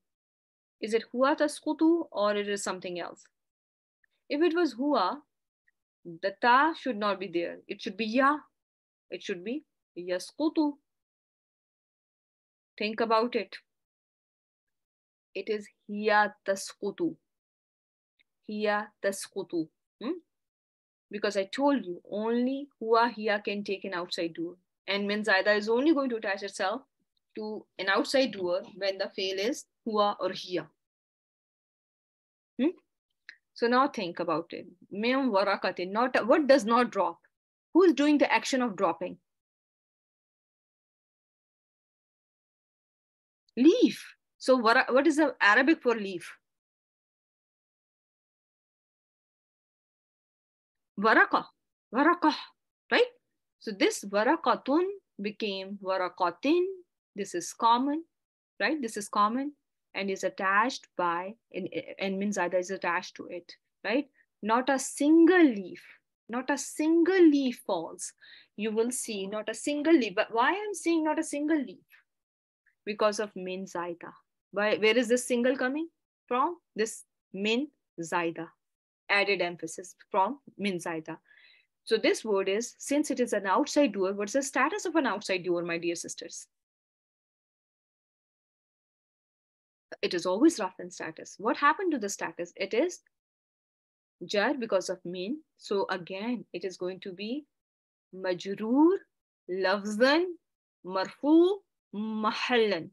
Is it hua tasqutu or it is something else? If it was hua, the ta should not be there. It should be ya. It should be yasqutu. Think about it. It is hiya tasqutu. Hiya tasqutu. Because I told you only huwa hiya can take an outside doer. And min zaida is only going to attach itself to an outside doer when the fail is huwa or hiya. So now think about it. Min warakatin, not what does not drop? Who is doing the action of dropping? Leaf. So what is the Arabic for leaf? Waraka. Waraka. Right? So this warakatun became warakatin. This is common, right? This is common and is attached by, and min zaida is attached to it, right? Not a single leaf, not a single leaf falls. You will see not a single leaf. But why I'm saying not a single leaf? Because of min zaida. Where is this single coming from? This min zaida, added emphasis from min zaida. So this word is, since it is an outside doer, what's the status of an outside doer, my dear sisters? It is always rough in status. What happened to the status? It is jar because of min. So again, it is going to be majroor, lafzan, marfu, mahallan,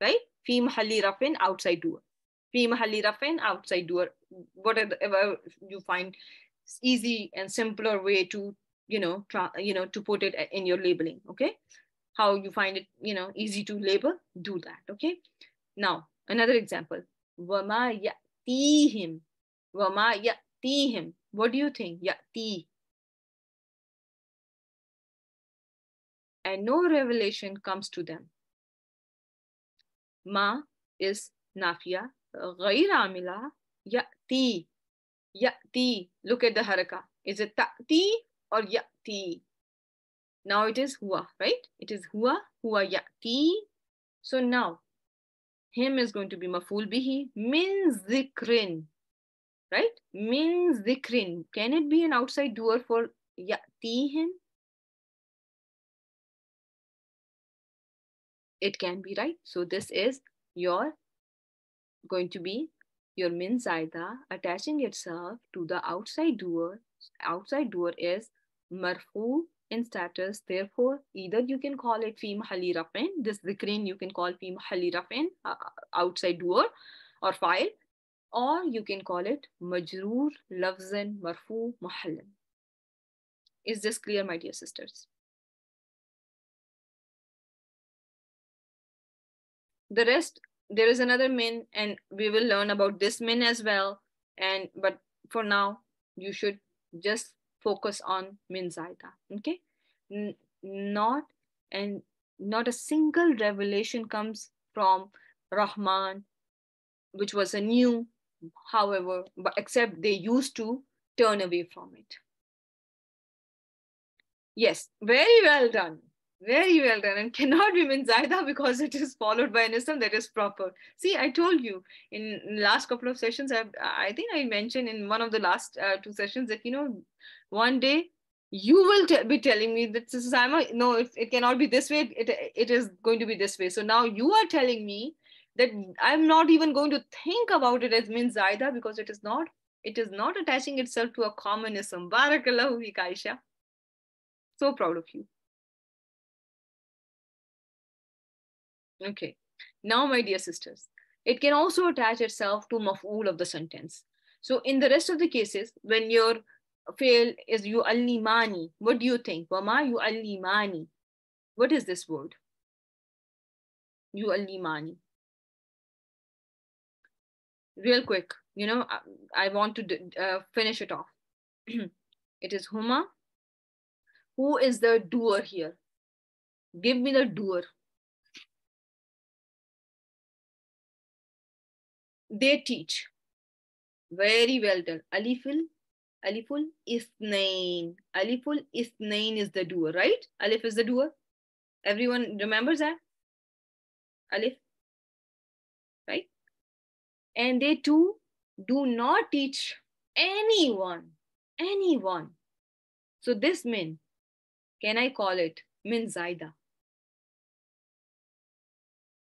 right? Fi mahalli rafin, outside doer. Fi mahalli rafin, outside doer. Whatever you find easy and simpler way to, to put it in your labeling, okay? How you find it, easy to label, do that, okay? Now, another example. Wama ya'tihim. Wama ya'tihim. What do you think? Ya'ti. And no revelation comes to them. Ma is nafiya. Ghayr amila. Ya'ti. Ya'ti. Look at the haraka. Is it ta'ti or ya'ti? Now it is huwa, right? It is huwa ya'ti. So now, him is going to be maful bihi min zikrin, right? Min zikrin. Can it be an outside doer for ya'tihim? It can be, right? So this is going to be your min zaida attaching itself to the outside doer. Outside doer is marfu in status. Therefore, either you can call it fi mahalli rafin. This zikrin you can call fi mahalli rafin, outside doer or file. Or you can call it majroor, lafzan, marfu, mahallan. Is this clear, my dear sisters? The rest, there is another min, and we will learn about this min as well. But for now, you should just focus on min zaida, okay? Not a single revelation comes from Rahman, which was a new, however, but except they used to turn away from it. Yes, very well done. Very well done. And cannot be min zaida because it is followed by an ism that is proper. See, I told you in last couple of sessions, I think I mentioned in one of the last two sessions that, one day you will be telling me that this is, no, it cannot be this way. It is going to be this way. So now you are telling me that I'm not even going to think about it as min zaida because it is not attaching itself to a common ism. Barakallahu fik, Aisha. So proud of you. Okay. Now, my dear sisters, it can also attach itself to maf'ul of the sentence. So in the rest of the cases, when your fail is yu'allimani, what do you think? Wama yu'allimani. What is this word? Yu'allimani. Real quick, I want to finish it off. It is huma. Who is the doer here? Give me the doer. They teach. Very well done. Aliful isnain. Aliful isnain is the doer, right? Alif is the doer. Everyone remembers that? Alif, right? And they too do not teach anyone. So this min, can I call it min zaida?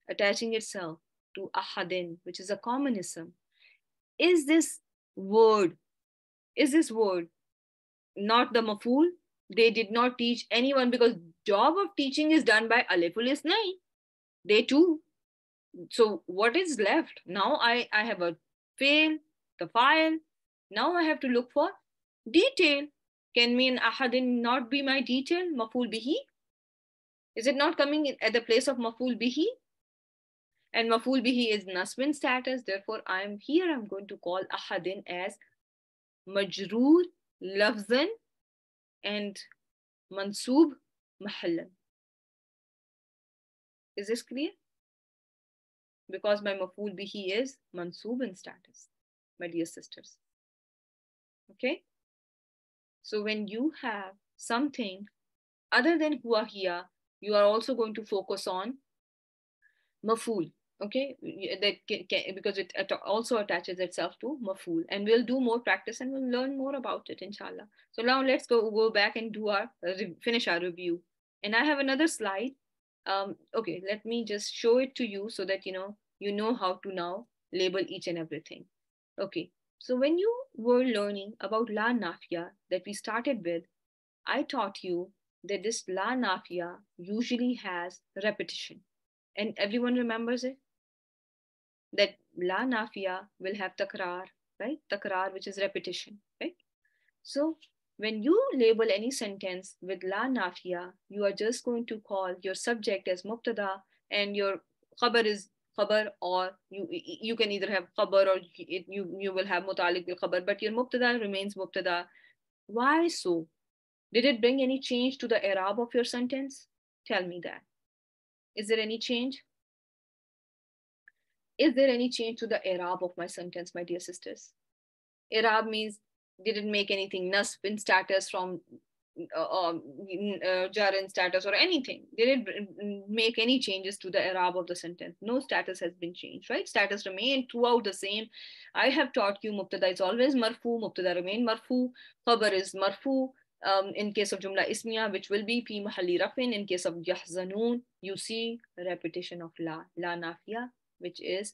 Attaching itself to ahadin, which is a common ism. Is this word not the maful. They did not teach anyone, because job of teaching is done by aliful isnain. They too. So what is left now? I have a fail, the file. Now I have to look for detail. Can mean ahadin not be my detail? Maful bihi. Is it not coming in at the place of maful bihi? And maful bihi is nasbin status. Therefore, I'm here. I'm going to call ahadin as majroor lafzan and mansoob mahallan. Is this clear? Because my maful bihi is mansoob in status, my dear sisters. Okay? So when you have something other than huwa hiya, you are also going to focus on maful. Okay, because it also attaches itself to maful, and we'll do more practice and we'll learn more about it, inshallah. So now let's go back and do our finish our review. And I have another slide. Okay, let me just show it to you so that you know how to now label each and everything. Okay, so when you were learning about la nafiya that we started with, I taught you that this la nafiya usually has repetition, and everyone remembers it, that la nafiya will have takrar, right? Takrar, which is repetition, right? So when you label any sentence with la nafiya, you are just going to call your subject as mubtada, and your khabar is khabar, or you can either have khabar or you will have mutalik bil khabar, but your mubtada remains mubtada. Why so? Did it bring any change to the i'rab of your sentence? Tell me that. Is there any change? Is there any change to the i'rab of my sentence, my dear sisters? I'rab means, did it make anything nasb in status from jar in status or anything? Did it make any changes to the i'rab of the sentence? No status has been changed, right? Status remained throughout the same. I have taught you mubtada is always marfu, mubtada remain marfu, khabar is marfu. In case of jumla ismiya, which will be fi mahalli rafin. In case of yahzanun, you see repetition of la nafiya, which is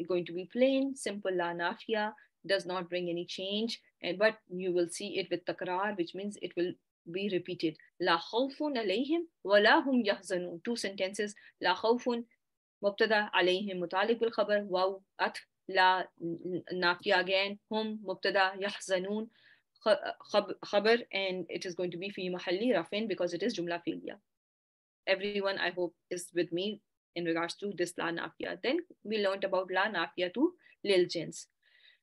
going to be plain, simple la nafiya, does not bring any change, but you will see it with takrar, which means it will be repeated. La khawfun alayhim wa la hum yahzanun. Two sentences. La khawfun mubtada, alayhim mutaliq bil khabar, waw atf, la nafiya again, hum mubtada, yahzanun khabar, and it is going to be fi mahalli rafin because it is jumla fi'liya. Everyone, I hope, is with me in regards to this la nafiya. Then we learned about la nafiya to lil jins.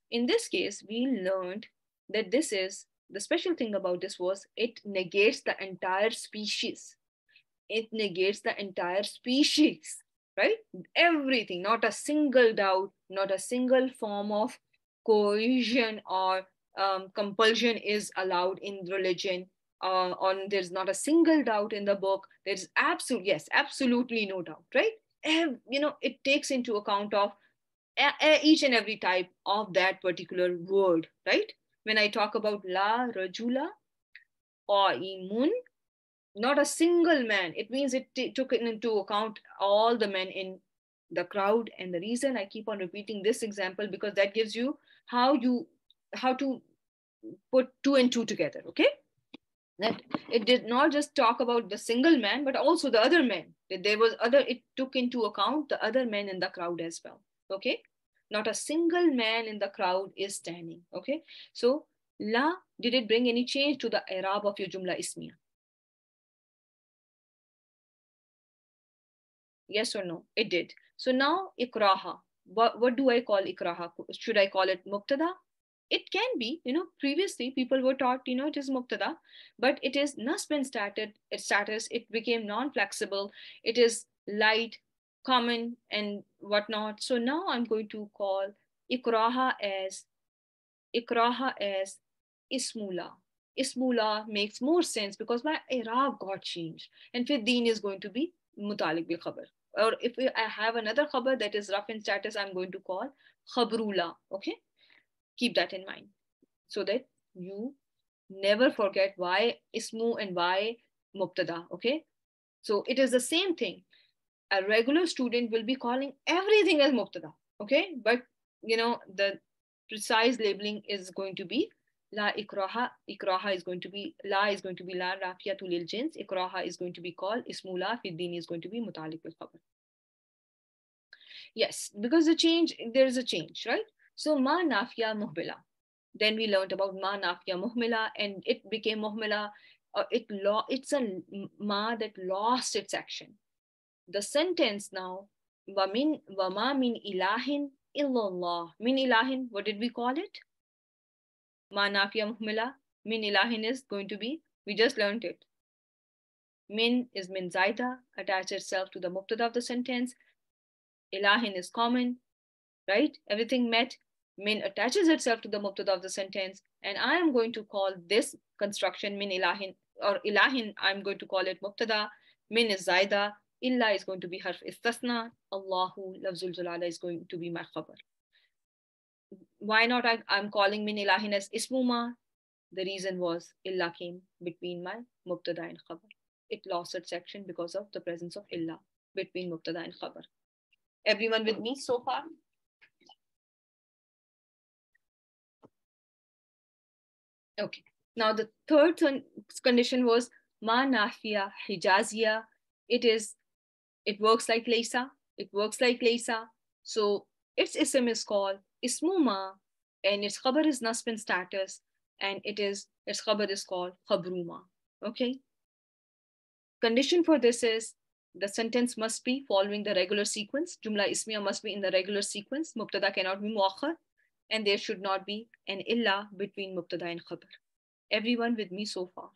In this case, we learned that this is the special thing about this was it negates the entire species. It negates the entire species, right? Everything, not a single doubt, not a single form of coercion or compulsion is allowed in religion. On there's not a single doubt in the book. There's absolutely no doubt, right? It takes into account of each and every type of that particular word, right? When I talk about la rajula or imun, not a single man, it means it took into account all the men in the crowd. And the reason I keep on repeating this example, because that gives you how to put two and two together, okay? That it did not just talk about the single man, but also the other men. That there was other, it took into account the other men in the crowd as well. Okay, not a single man in the crowd is standing. Okay, so la, did it bring any change to the i'rab of your jumla ismiya? Yes or no? It did. So now ikraha. What do I call ikraha? Should I call it mubtada? It can be, previously people were taught, it is mubtada, but it is nasb and status. It became non-flexible. It is light, common, and whatnot. So now I'm going to call ikraha as ismula. Ismula makes more sense because my i'rab got changed, and fiddin is going to be mutalik bil khabar. Or if I have another khabar that is rough in status, I'm going to call khabrula. Okay, keep that in mind so that you never forget why ismu and why mubtada. Okay, so it is the same thing. A regular student will be calling everything as mubtada. Okay, but the precise labeling is going to be La ikraha, ikraha is going to be, la is going to be la rafiyatu lil jins, ikraha is going to be called, ismu la fi din is going to be mutalik bil khabar. Yes, because the change, there is a change, right? So ma nafiya muhmila. Then we learned about ma nafiya muhmila, and it became muhmila. It's a ma that lost its action. The sentence now, wama min ilahin illallah. Min ilahin, what did we call it? Ma nafiya muhmila. Min ilahin is going to be, we just learned it. Min is min zaida, attach itself to the mubtada of the sentence. Ilahin is common, right? Everything met. Min attaches itself to the mubtada of the sentence, and I am going to call this construction min ilahin, or ilahin, I'm going to call it mubtada. Min is zaida. Illa is going to be harf istasna. Allahu lafzul jalala is going to be my khabar. Why not I'm calling min ilahin as ismuma? The reason was illa came between my mubtada and khabar. It lost its action because of the presence of illa between mubtada and khabar. Everyone with me so far? Okay. Now the third condition was ma nafiya hijaziya. It works like laysa. It works like laysa. So its ism is called ismuma, and its khabar is nasb in status, and its khabar is called khabruma. Okay. Condition for this is the sentence must be following the regular sequence. Jumla ismiya must be in the regular sequence. Mubtada cannot be muakhar, and there should not be an illa between mubtada and khabar. Everyone with me so far?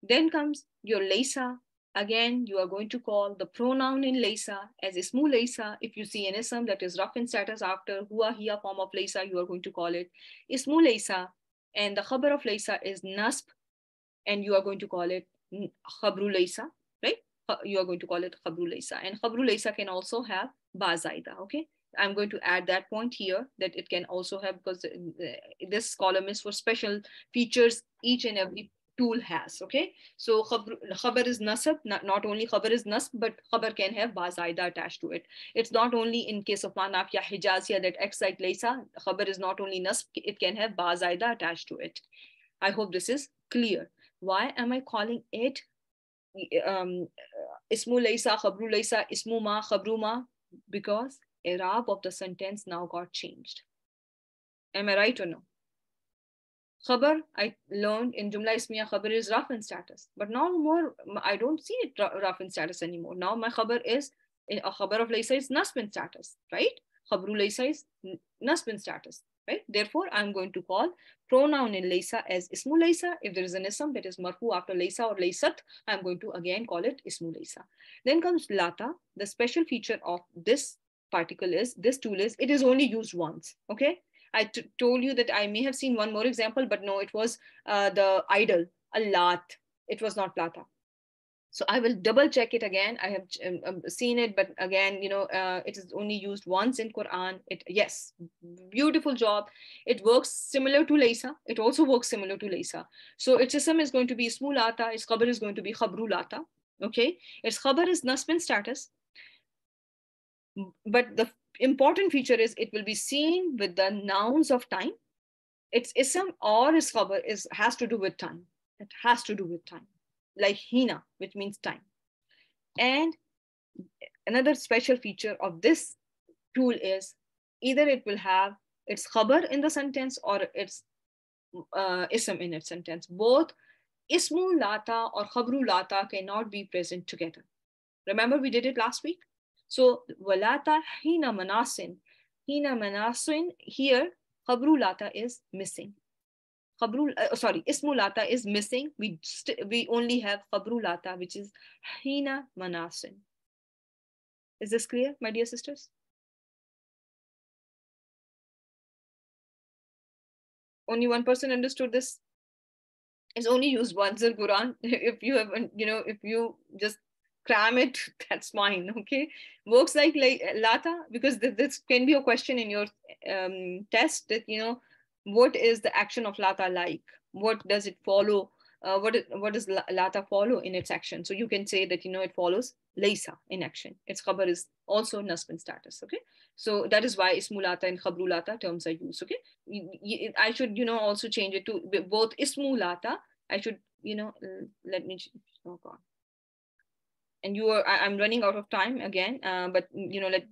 Then comes your laysa. Again, you are going to call the pronoun in laysa as ismu laysa. If you see an ism that is rough in status after huwa hiya form of laysa, you are going to call it ismu laysa, and the khabar of laysa is nasb, and you are going to call it khabru laysa, right? You are going to call it khabru laysa, and khabru laysa can also have ba zaida. Okay, I'm going to add that point here, that it can also have, because this column is for special features each and every tool has. Okay, so khabar is nasab, not only khabar is nasb, but khabar can have ba zaida attached to it. It's not only in case of ma nafiya hijaziya that acts like laysa. Khabar is not only nasb, it can have ba zaida attached to it. I hope this is clear. Why am I calling it ismu laysa, khabru laysa, ismu ma, khabru ma? Because i'rab of the sentence now got changed. Am I right or no? Khabar, I learned in Jumla Ismiya, khabar is rough in status. But now more, I don't see it rough in status anymore. Now my khabar is, a khabar of laysa is nasb in status, right? Khabru laysa is nasb in status, right? Therefore, I'm going to call pronoun in laysa as ismu laysa. If there is an ism that is marfu after laysa or laysat, I'm going to again call it ismu laysa. Then comes lata. The special feature of this particle is, this tool is, it is only used once, okay? I told you that I may have seen one more example, but no, it was the idol, a lat. It was not plata. So I will double check it again. I have seen it, but again, it is only used once in Quran. Yes, beautiful job. It works similar to laysa. It also works similar to laysa. So its ism is going to be ismu lata. Its khabar is going to be khabru lata. Okay, its khabar is nasb in status. But the important feature is it will be seen with the nouns of time. Its ism or its khabar has to do with time. It has to do with time, like hina, which means time. And another special feature of this tool is either it will have its khabar in the sentence or its ism in its sentence. Both ismu lata or khabru lata cannot be present together. Remember we did it last week? So walata hina manasin. Hina manasin, here khabru lata is missing. Ismu lata is missing. We only have khabru lata, which is hina manasin. Is this clear, my dear sisters? Only one person understood this. It's only used once in Quran. If you haven't, if you just cram it, that's fine. Okay, works like lata, because this can be a question in your test, that what is the action of lata like? What does it follow? what does lata follow in its action? So you can say that, it follows laysa in action. Its khabar is also nasb in status. Okay, so that is why ismulata and khabrulata terms are used. Okay, I should, also change it to both ismulata. I should, let me, oh god, and I'm running out of time again, but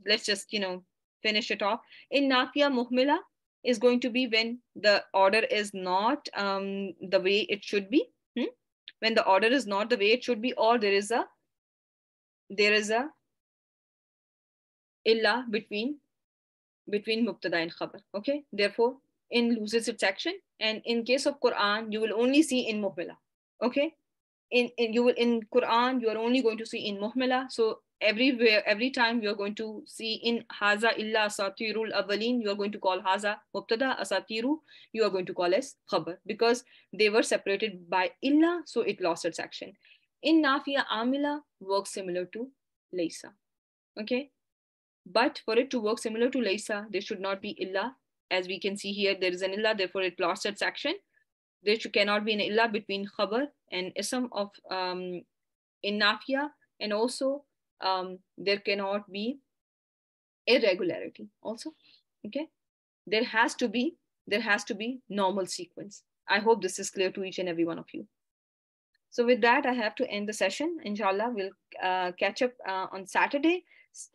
let's just, finish it off. In nafiya muhmila is going to be when the order is not the way it should be. When the order is not the way it should be, or there is a illa between mubtada and khabar. Okay, therefore in loses its action, and in case of Quran you will only see in muhmila. Okay, in Quran you are only going to see in muhmala. So everywhere, every time you are going to see in haza illa asatirul awwalin, you are going to call haza mubtada, asatiru you are going to call as khabar, because they were separated by illa, so it lost its action. In nafiya amila works similar to laysa. Okay, but for it to work similar to laysa, there should not be illa. As we can see here, there is an illa, therefore it lost its action. There cannot be an illa between khabar and ism of in nafiya, and also there cannot be irregularity also. Okay, there has to be normal sequence. I hope this is clear to each and every one of you. So with that, I have to end the session. Inshallah, we'll catch up on Saturday.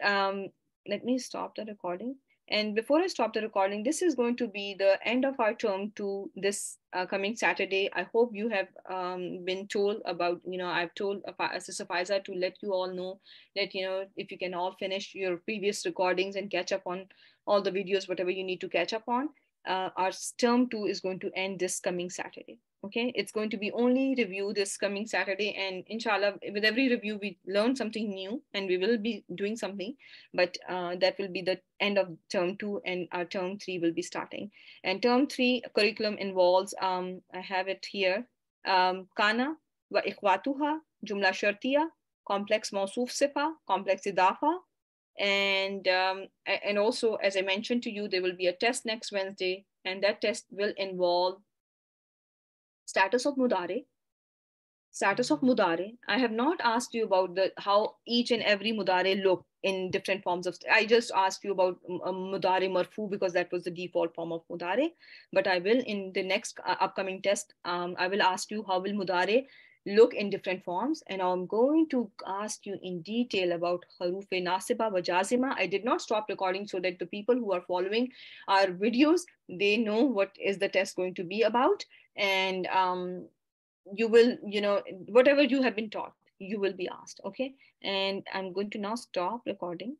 Um, Let me stop the recording. And before I stop the recording, this is going to be the end of our term to this coming Saturday. I hope you have been told about, I've told Sister Faiza to let you all know that, if you can all finish your previous recordings and catch up on all the videos, whatever you need to catch up on. Our term 2 is going to end this coming Saturday. Okay, it's going to be only review this coming Saturday, and inshallah with every review we learn something new and we will be doing something, but that will be the end of term 2, and our term 3 will be starting. And term 3 curriculum involves, I have it here, kana wa ikhwatuha, jumla shartiya, complex mausuf sifa, complex idafa, and also, as I mentioned to you, there will be a test next Wednesday, and that test will involve status of mudare. Status of mudare. I have not asked you about how each and every mudare look in different forms of. I just asked you about mudare marfu because that was the default form of mudare. But I will, in the next upcoming test, I will ask you how will mudare look in different forms, and I'm going to ask you in detail about haruf nasiba wa jazima. I did not stop recording so that the people who are following our videos, they know what is the test going to be about, and you will, whatever you have been taught, you will be asked. Okay, and I'm going to now stop recording.